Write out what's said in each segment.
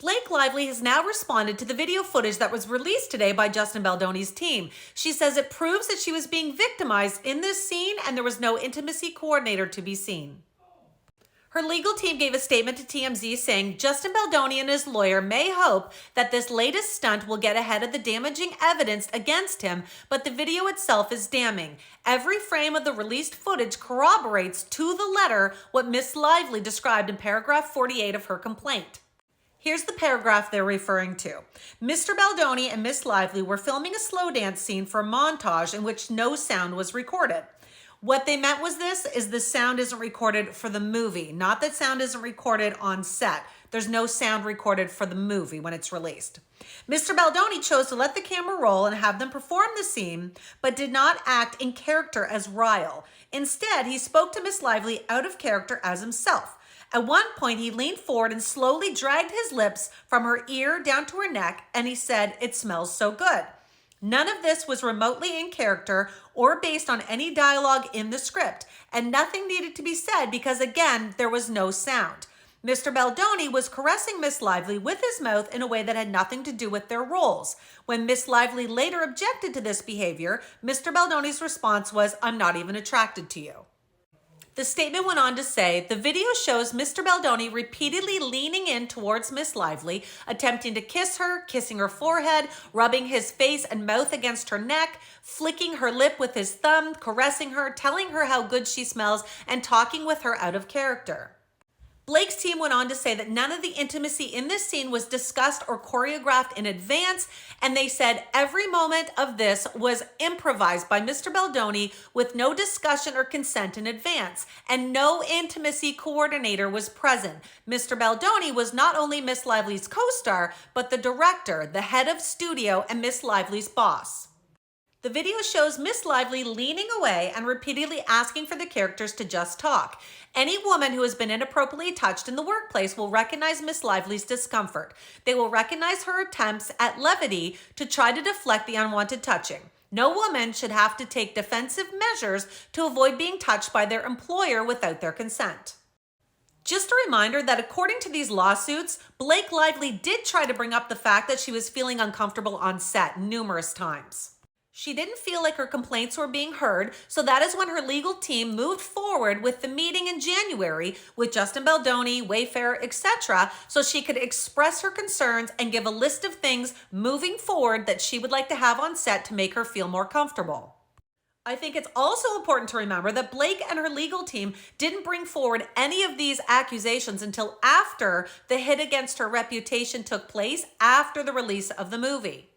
Blake Lively has now responded to the video footage that was released today by Justin Baldoni's team. She says it proves that she was being victimized in this scene and there was no intimacy coordinator to be seen. Her legal team gave a statement to TMZ saying Justin Baldoni and his lawyer may hope that this latest stunt will get ahead of the damaging evidence against him, but the video itself is damning. Every frame of the released footage corroborates to the letter what Miss Lively described in paragraph 48 of her complaint. Here's the paragraph they're referring to. Mr. Baldoni and Miss Lively were filming a slow dance scene for a montage in which no sound was recorded. What they meant was the sound isn't recorded for the movie, not that sound isn't recorded on set. There's no sound recorded for the movie when it's released. Mr. Baldoni chose to let the camera roll and have them perform the scene, but did not act in character as Ryle. Instead, he spoke to Miss Lively out of character as himself. At one point, he leaned forward and slowly dragged his lips from her ear down to her neck, and he said, "It smells so good." None of this was remotely in character or based on any dialogue in the script, and nothing needed to be said because, again, there was no sound. Mr. Baldoni was caressing Miss Lively with his mouth in a way that had nothing to do with their roles. When Miss Lively later objected to this behavior, Mr. Baldoni's response was, "I'm not even attracted to you." The statement went on to say, the video shows Mr. Baldoni repeatedly leaning in towards Miss Lively, attempting to kiss her, kissing her forehead, rubbing his face and mouth against her neck, flicking her lip with his thumb, caressing her, telling her how good she smells, and talking with her out of character. Blake's team went on to say that none of the intimacy in this scene was discussed or choreographed in advance, and they said every moment of this was improvised by Mr. Baldoni with no discussion or consent in advance, and no intimacy coordinator was present. Mr. Baldoni was not only Miss Lively's co-star, but the director, the head of studio, and Miss Lively's boss. The video shows Miss Lively leaning away and repeatedly asking for the characters to just talk. Any woman who has been inappropriately touched in the workplace will recognize Miss Lively's discomfort. They will recognize her attempts at levity to try to deflect the unwanted touching. No woman should have to take defensive measures to avoid being touched by their employer without their consent. Just a reminder that according to these lawsuits, Blake Lively did try to bring up the fact that she was feeling uncomfortable on set numerous times. She didn't feel like her complaints were being heard, so that is when her legal team moved forward with the meeting in January with Justin Baldoni, Wayfair, etc., so she could express her concerns and give a list of things moving forward that she would like to have on set to make her feel more comfortable. I think it's also important to remember that Blake and her legal team didn't bring forward any of these accusations until after the hit against her reputation took place after the release of the movie.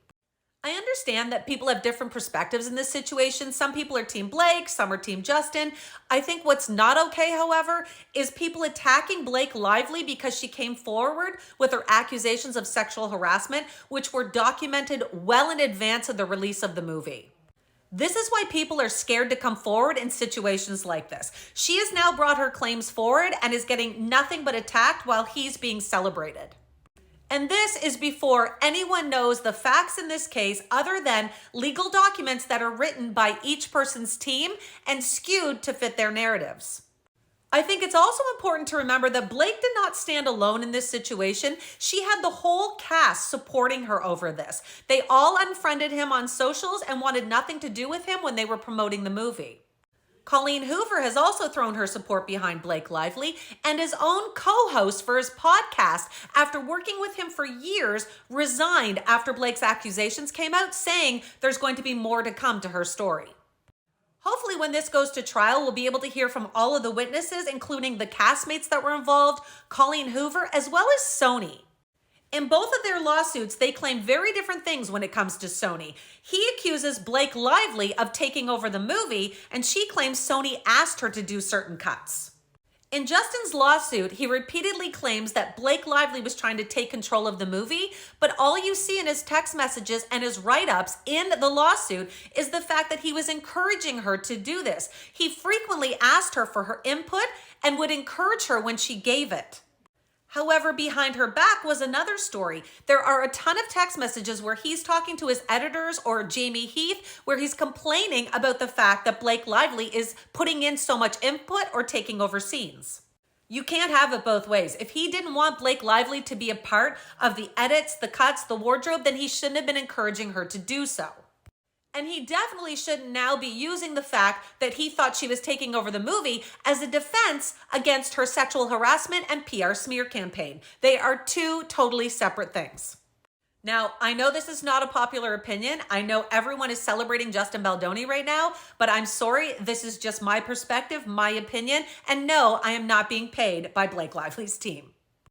I understand that people have different perspectives in this situation. Some people are Team Blake, some are Team Justin. I think what's not okay, however, is people attacking Blake Lively because she came forward with her accusations of sexual harassment, which were documented well in advance of the release of the movie. This is why people are scared to come forward in situations like this. She has now brought her claims forward and is getting nothing but attacked while he's being celebrated. And this is before anyone knows the facts in this case other than legal documents that are written by each person's team and skewed to fit their narratives. I think it's also important to remember that Blake did not stand alone in this situation. She had the whole cast supporting her over this. They all unfriended him on socials and wanted nothing to do with him when they were promoting the movie. Colleen Hoover has also thrown her support behind Blake Lively, and his own co-host for his podcast, after working with him for years, resigned after Blake's accusations came out, saying there's going to be more to come to her story. Hopefully when this goes to trial, we'll be able to hear from all of the witnesses, including the castmates that were involved, Colleen Hoover, as well as Sony. In both of their lawsuits, they claim very different things when it comes to Sony. He accuses Blake Lively of taking over the movie, and she claims Sony asked her to do certain cuts. In Justin's lawsuit, he repeatedly claims that Blake Lively was trying to take control of the movie, but all you see in his text messages and his write-ups in the lawsuit is the fact that he was encouraging her to do this. He frequently asked her for her input and would encourage her when she gave it. However, behind her back was another story. There are a ton of text messages where he's talking to his editors or Jamie Heath, where he's complaining about the fact that Blake Lively is putting in so much input or taking over scenes. You can't have it both ways. If he didn't want Blake Lively to be a part of the edits, the cuts, the wardrobe, then he shouldn't have been encouraging her to do so. And he definitely shouldn't now be using the fact that he thought she was taking over the movie as a defense against her sexual harassment and PR smear campaign. They are two totally separate things. Now, I know this is not a popular opinion. I know everyone is celebrating Justin Baldoni right now, but I'm sorry, this is just my perspective, my opinion, and no, I am not being paid by Blake Lively's team.